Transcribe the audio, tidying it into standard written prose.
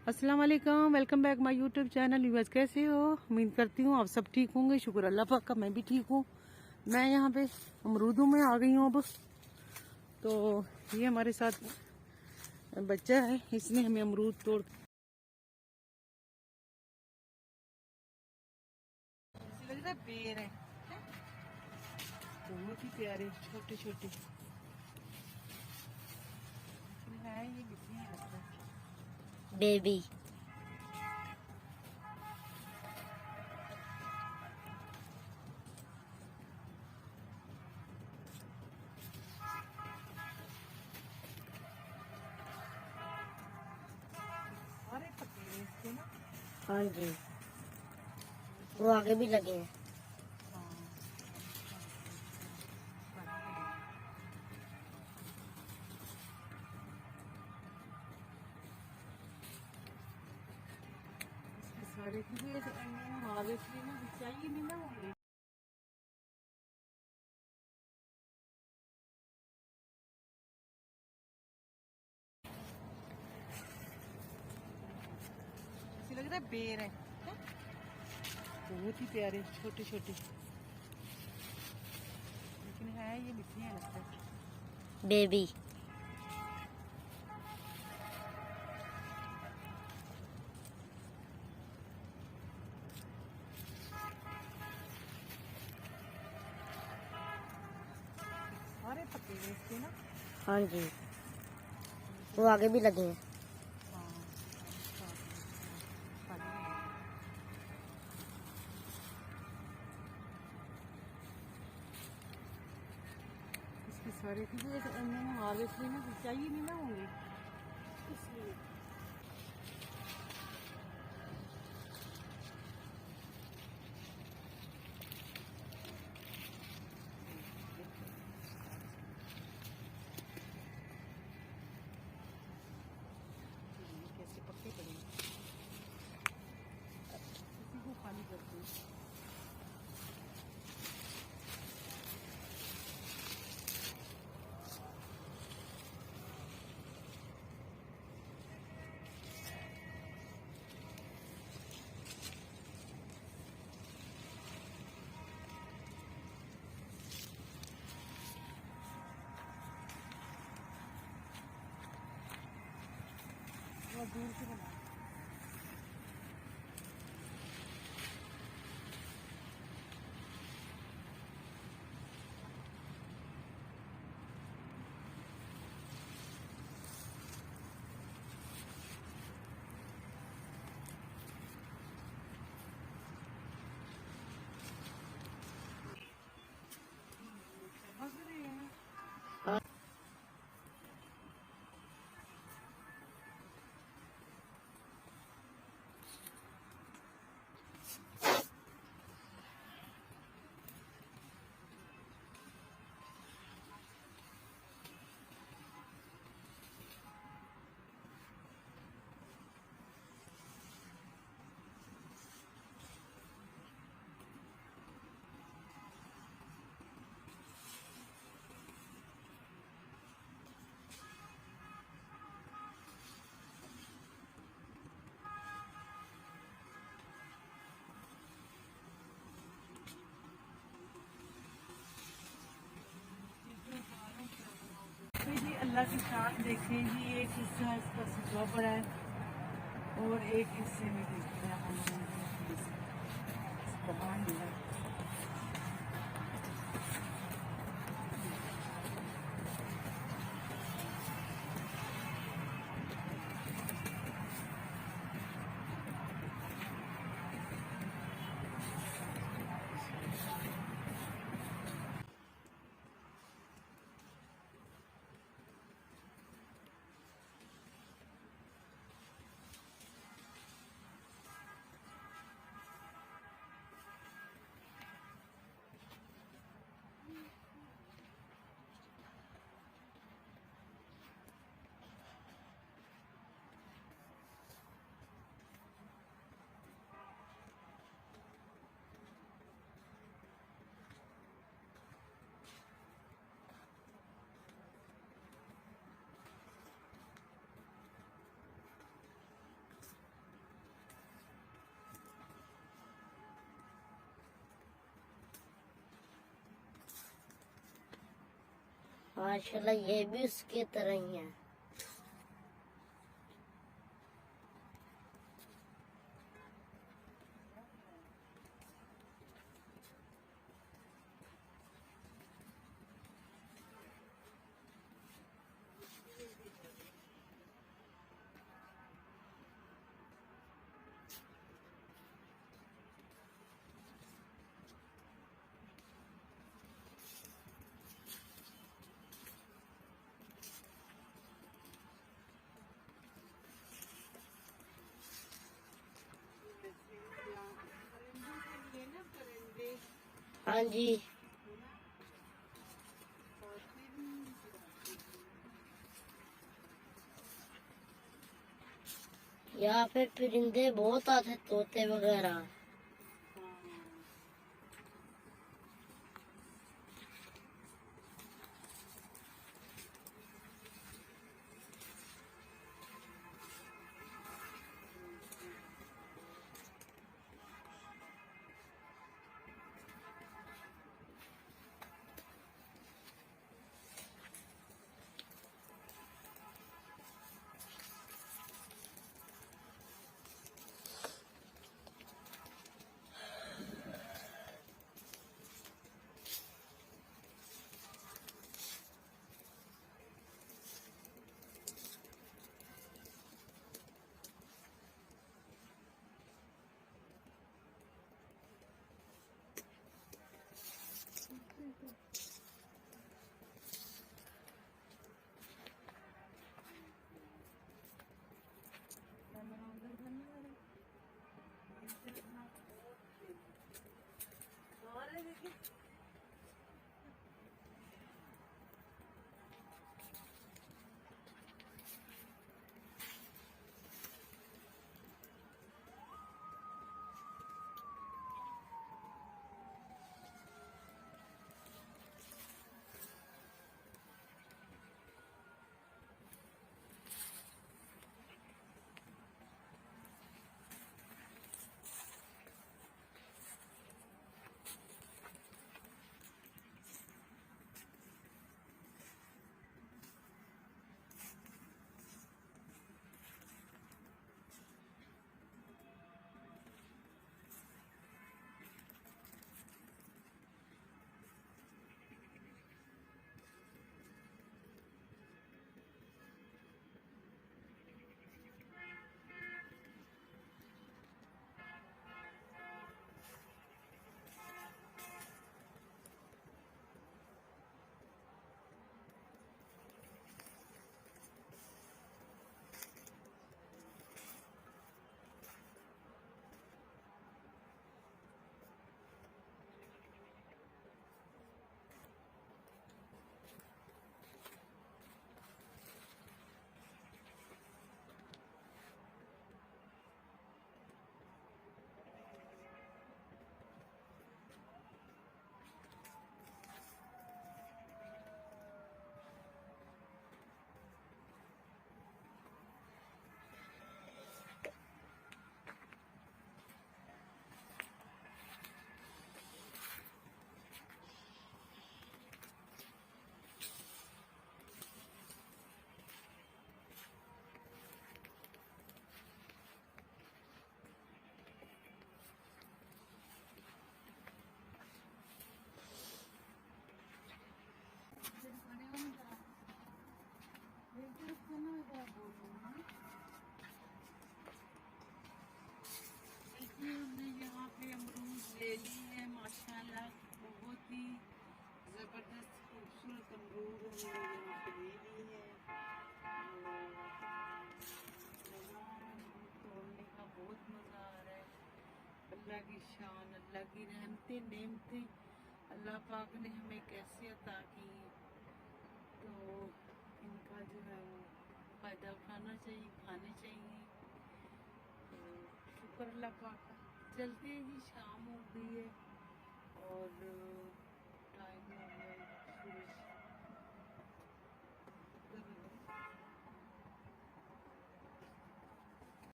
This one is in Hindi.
अस्सलाम वालेकुम, welcome back my YouTube channel. Viewers कैसे हो? उम्मीद करती हूँ आप सब ठीक होंगे। शुक्र अल्लाह पाक का, मैं भी ठीक हूँ। मैं यहाँ पे अमरूदों में आ गई हूँ अब। तो ये हमारे साथ बच्चा है, इसने हमें अमरूद तोड़ लग रहा है पेड़ है, बहुत ही प्यारे छोटे छोटे है। ये बिक्री है लगता है बेबी। सारे पके हैं इसके ना। हाँ जी, वो आगे भी लगे हैं। सारे क्योंकि हार्वेस्ट में चाहिए नहीं ना होंगे। ऐसे लग रहा है बेर है, बहुत ही प्यारे छोटे छोटे, लेकिन है ये मिट्टी है लगता है। बेबी। सारे पके हुए इसके ना। हाँ जी, वो आगे भी लगे हैं। इसके सारे क्योंकि हार्वेस्ट में चाहिए नहीं ना होंगे इसलिए। कैसे पक्के पड़े इसी को खाली करते हैं। बहुत दूर से बना जी। अल्लाह की शान देखें जी, एक हिस्सा इसका सूखा पड़ा है और एक हिस्से में देखते हैं हम सुभान अल्लाह। माशाल्लाह ये भी उसके तरह ही है। हाँ जी, यहाँ पे परिंदे बहुत आते, तोते वगैरह। हमने यहाँ पे अमरूद ले ली है माशाल्लाह, बहुत ही ज़बरदस्त खूबसूरत अमरूद हमने यहाँ पे ले ली है। तोड़ने का बहुत मज़ा आ रहा है। अल्लाह की शान, अल्लाह की रहमतें नेमतें अल्लाह पाक ने हमें कैसे अता की, तो इनका जो है वो फ़ायदा उठाना चाहिए, खाने चाहिए। तो शुक्र अल्लाह पाक का। चलते हैं जी, शाम हो गई है और